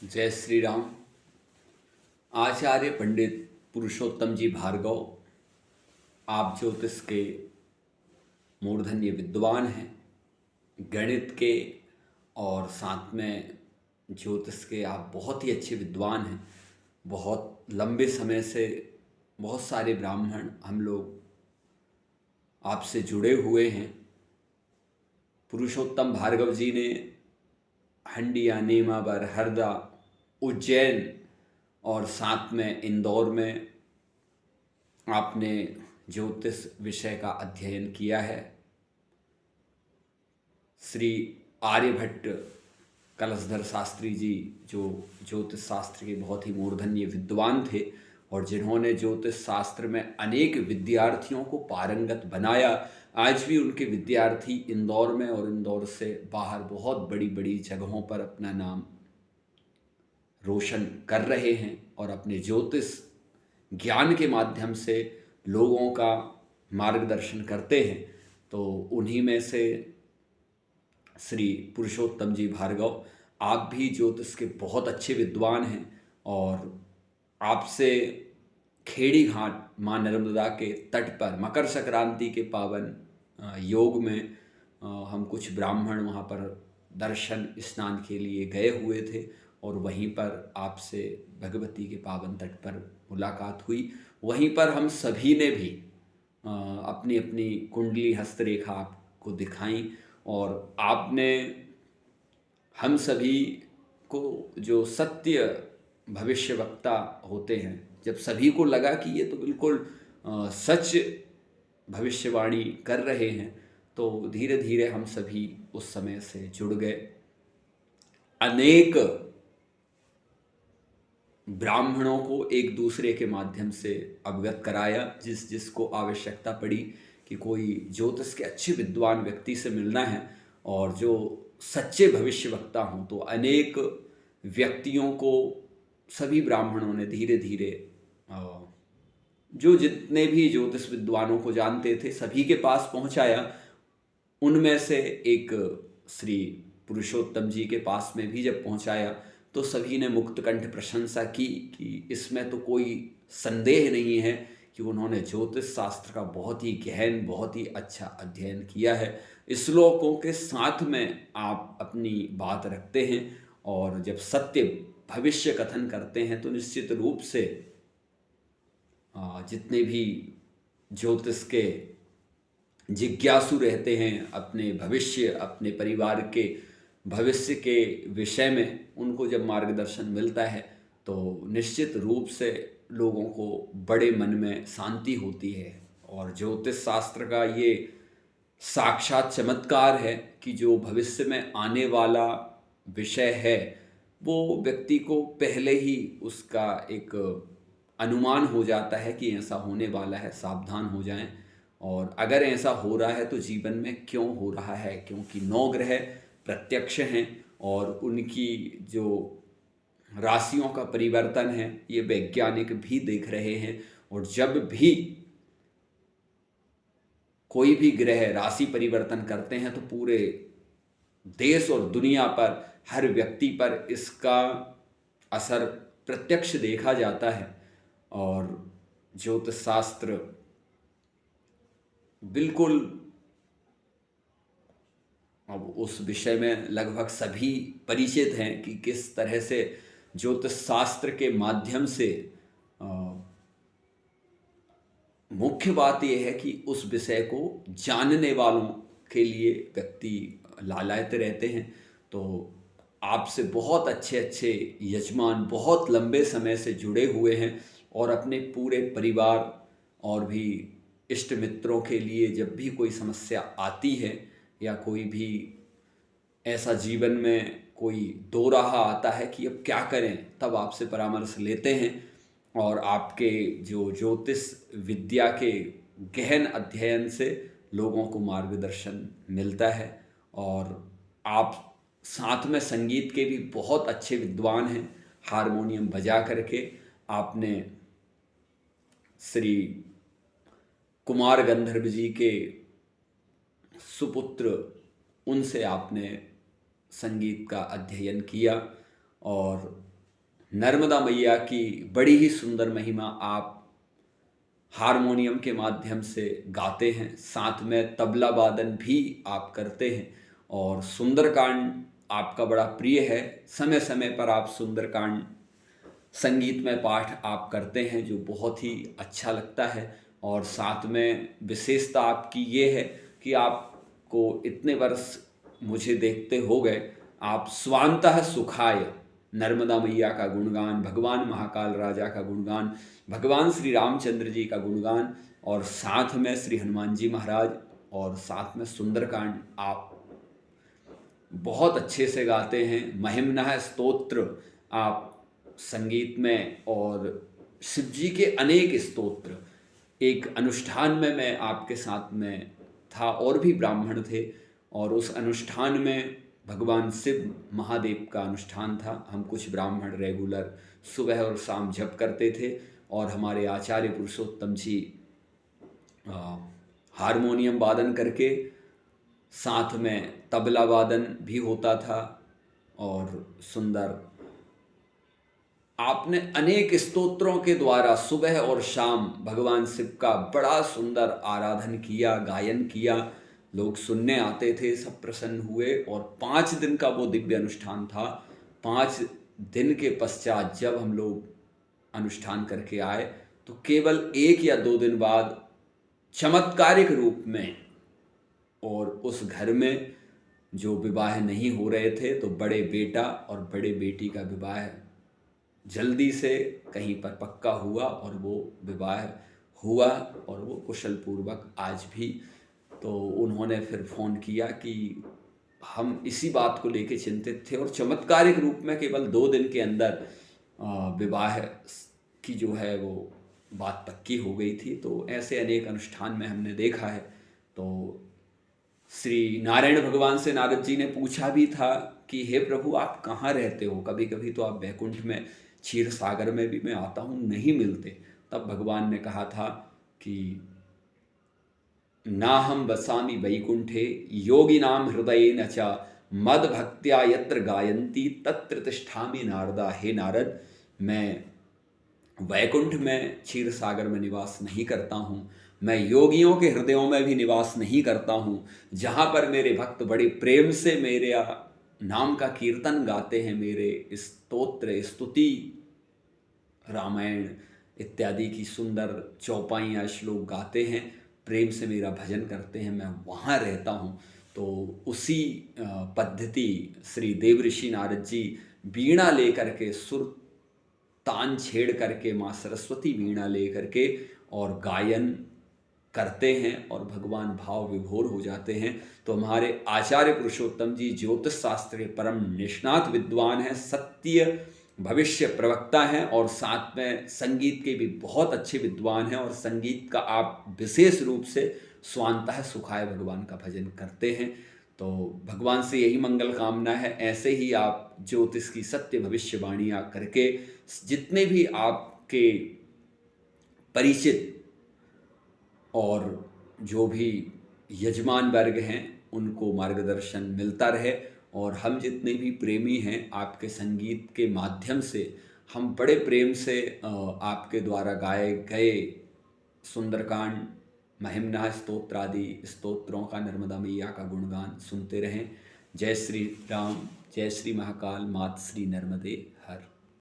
जय श्री राम। आचार्य पंडित पुरुषोत्तम जी भार्गव, आप ज्योतिष के मूर्धन्य विद्वान हैं, गणित के और साथ में ज्योतिष के आप बहुत ही अच्छे विद्वान हैं। बहुत लंबे समय से बहुत सारे ब्राह्मण हम लोग आपसे जुड़े हुए हैं। पुरुषोत्तम भार्गव जी ने हंडिया, नेमावर, हरदा, उज्जैन और साथ में इंदौर में आपने ज्योतिष विषय का अध्ययन किया है। श्री आर्यभट्ट कलशधर शास्त्री जी जो ज्योतिष शास्त्र के बहुत ही मूर्धन्य विद्वान थे और जिन्होंने ज्योतिष शास्त्र में अनेक विद्यार्थियों को पारंगत बनाया। आज भी उनके विद्यार्थी इंदौर में और इंदौर से बाहर बहुत बड़ी बड़ी जगहों पर अपना नाम रोशन कर रहे हैं और अपने ज्योतिष ज्ञान के माध्यम से लोगों का मार्गदर्शन करते हैं। तो उन्हीं में से श्री पुरुषोत्तम जी भार्गव, आप भी ज्योतिष के बहुत अच्छे विद्वान हैं और आपसे खेड़ी घाट माँ नर्मदा के तट पर मकर संक्रांति के पावन योग में हम कुछ ब्राह्मण वहाँ पर दर्शन स्नान के लिए गए हुए थे और वहीं पर आपसे भगवती के पावन तट पर मुलाकात हुई। वहीं पर हम सभी ने भी अपनी अपनी कुंडली हस्तरेखा आपको दिखाई और आपने हम सभी को जो सत्य भविष्यवक्ता होते हैं, जब सभी को लगा कि ये तो बिल्कुल सच भविष्यवाणी कर रहे हैं, तो धीरे धीरे हम सभी उस समय से जुड़ गए। अनेक ब्राह्मणों को एक दूसरे के माध्यम से अवगत कराया। जिसको आवश्यकता पड़ी कि कोई ज्योतिष के अच्छे विद्वान व्यक्ति से मिलना है और जो सच्चे भविष्यवक्ता हों, तो अनेक व्यक्तियों को सभी ब्राह्मणों ने धीरे धीरे जो जितने भी ज्योतिष विद्वानों को जानते थे सभी के पास पहुंचाया। उनमें से एक श्री पुरुषोत्तम जी के पास में भी जब पहुंचाया तो सभी ने मुक्तकंठ प्रशंसा की कि इसमें तो कोई संदेह नहीं है कि उन्होंने ज्योतिष शास्त्र का बहुत ही गहन, बहुत ही अच्छा अध्ययन किया है। श्लोकों के साथ में आप अपनी बात रखते हैं और जब सत्य भविष्य कथन करते हैं तो निश्चित रूप से जितने भी ज्योतिष के जिज्ञासु रहते हैं, अपने भविष्य, अपने परिवार के भविष्य के विषय में उनको जब मार्गदर्शन मिलता है तो निश्चित रूप से लोगों को बड़े मन में शांति होती है। और ज्योतिष शास्त्र का ये साक्षात चमत्कार है कि जो भविष्य में आने वाला विषय है वो व्यक्ति को पहले ही उसका एक अनुमान हो जाता है कि ऐसा होने वाला है, सावधान हो जाएं। और अगर ऐसा हो रहा है तो जीवन में क्यों हो रहा है, क्योंकि 9 ग्रह प्रत्यक्ष हैं और उनकी जो राशियों का परिवर्तन है ये वैज्ञानिक भी देख रहे हैं। और जब भी कोई भी ग्रह राशि परिवर्तन करते हैं तो पूरे देश और दुनिया पर, हर व्यक्ति पर इसका असर प्रत्यक्ष देखा जाता है। और ज्योतिष शास्त्र बिल्कुल अब उस विषय में लगभग सभी परिचित हैं कि किस तरह से ज्योतिष शास्त्र के माध्यम से मुख्य बात यह है कि उस विषय को जानने वालों के लिए व्यक्ति लालायित रहते हैं। तो आपसे बहुत अच्छे अच्छे यजमान बहुत लंबे समय से जुड़े हुए हैं और अपने पूरे परिवार और भी इष्ट मित्रों के लिए जब भी कोई समस्या आती है या कोई भी ऐसा जीवन में कोई दो राह आता है कि अब क्या करें, तब आपसे परामर्श लेते हैं और आपके जो ज्योतिष विद्या के गहन अध्ययन से लोगों को मार्गदर्शन मिलता है। और आप साथ में संगीत के भी बहुत अच्छे विद्वान हैं। हारमोनियम बजा करके आपने श्री कुमार गंधर्व जी के सुपुत्र, उनसे आपने संगीत का अध्ययन किया और नर्मदा मैया की बड़ी ही सुंदर महिमा आप हारमोनियम के माध्यम से गाते हैं, साथ में तबला वादन भी आप करते हैं और सुंदरकांड आपका बड़ा प्रिय है। समय समय पर आप सुंदरकांड संगीतमय पाठ आप करते हैं जो बहुत ही अच्छा लगता है। और साथ में विशेषता आपकी ये है कि आपको इतने वर्ष मुझे देखते हो गए, आप स्वांतः सुखाय नर्मदा मैया का गुणगान, भगवान महाकाल राजा का गुणगान, भगवान श्री रामचंद्र जी का गुणगान और साथ में श्री हनुमान जी महाराज और साथ में सुंदरकांड आप बहुत अच्छे से गाते हैं। महिम्नः स्तोत्र आप संगीत में और शिव जी के अनेक स्तोत्र, एक अनुष्ठान में मैं आपके साथ में था और भी ब्राह्मण थे और उस अनुष्ठान में भगवान शिव महादेव का अनुष्ठान था। हम कुछ ब्राह्मण रेगुलर सुबह और शाम जप करते थे और हमारे आचार्य पुरुषोत्तम जी हारमोनियम वादन करके, साथ में तबला वादन भी होता था और सुंदर आपने अनेक स्तोत्रों के द्वारा सुबह और शाम भगवान शिव का बड़ा सुंदर आराधन किया, गायन किया। लोग सुनने आते थे, सब प्रसन्न हुए और 5 दिन का वो दिव्य अनुष्ठान था। 5 दिन के पश्चात जब हम लोग अनुष्ठान करके आए तो केवल 1 या 2 दिन बाद चमत्कारिक रूप में और उस घर में जो विवाह नहीं हो रहे थे तो बड़े बेटा और बड़े बेटी का विवाह जल्दी से कहीं पर पक्का हुआ और वो विवाह हुआ और वो कुशल पूर्वक आज भी। तो उन्होंने फिर फ़ोन किया कि हम इसी बात को लेके चिंतित थे और चमत्कारिक रूप में केवल 2 दिन के अंदर विवाह की जो है वो बात पक्की हो गई थी। तो ऐसे अनेक अनुष्ठान में हमने देखा है। तो श्री नारायण भगवान से नारद जी ने पूछा भी था कि हे प्रभु आप कहाँ रहते हो, कभी कभी तो आप वैकुंठ में, क्षीर सागर में भी मैं आता हूँ, नहीं मिलते। तब भगवान ने कहा था कि नाहं वसामि वैकुंठे योगिनाम हृदयेन च मद भक्त्या यत्र गायन्ति तत्र तिष्ठामि नारदा। हे नारद, मैं वैकुंठ में, क्षीर सागर में निवास नहीं करता हूँ, मैं योगियों के हृदयों में भी निवास नहीं करता हूँ। जहाँ पर मेरे भक्त बड़े प्रेम से मेरे नाम का कीर्तन गाते हैं, मेरे स्तोत्र स्तुति रामायण इत्यादि की सुंदर चौपाइयाँ श्लोक गाते हैं, प्रेम से मेरा भजन करते हैं, मैं वहाँ रहता हूँ। तो उसी पद्धति श्री देवऋषि नारद जी वीणा लेकर के, सुर तान छेड़ करके, माँ सरस्वती वीणा लेकर के और गायन करते हैं और भगवान भाव विभोर हो जाते हैं। तो हमारे आचार्य पुरुषोत्तम जी ज्योतिष शास्त्र के परम निष्णात विद्वान हैं, सत्य भविष्य प्रवक्ता हैं और साथ में संगीत के भी बहुत अच्छे विद्वान हैं और संगीत का आप विशेष रूप से स्वांतः सुखाय भगवान का भजन करते हैं। तो भगवान से यही मंगल कामना है, ऐसे ही आप ज्योतिष की सत्य भविष्यवाणियाँ करके जितने भी आपके परिचित और जो भी यजमान वर्ग हैं उनको मार्गदर्शन मिलता रहे और हम जितने भी प्रेमी हैं आपके संगीत के माध्यम से, हम बड़े प्रेम से आपके द्वारा गाए गए सुंदरकांड, महिम्नः स्तोत्र आदि स्तोत्रों का, नर्मदा मैया का गुणगान सुनते रहें। जय श्री राम, जय श्री महाकाल, मात श्री नर्मदे हर।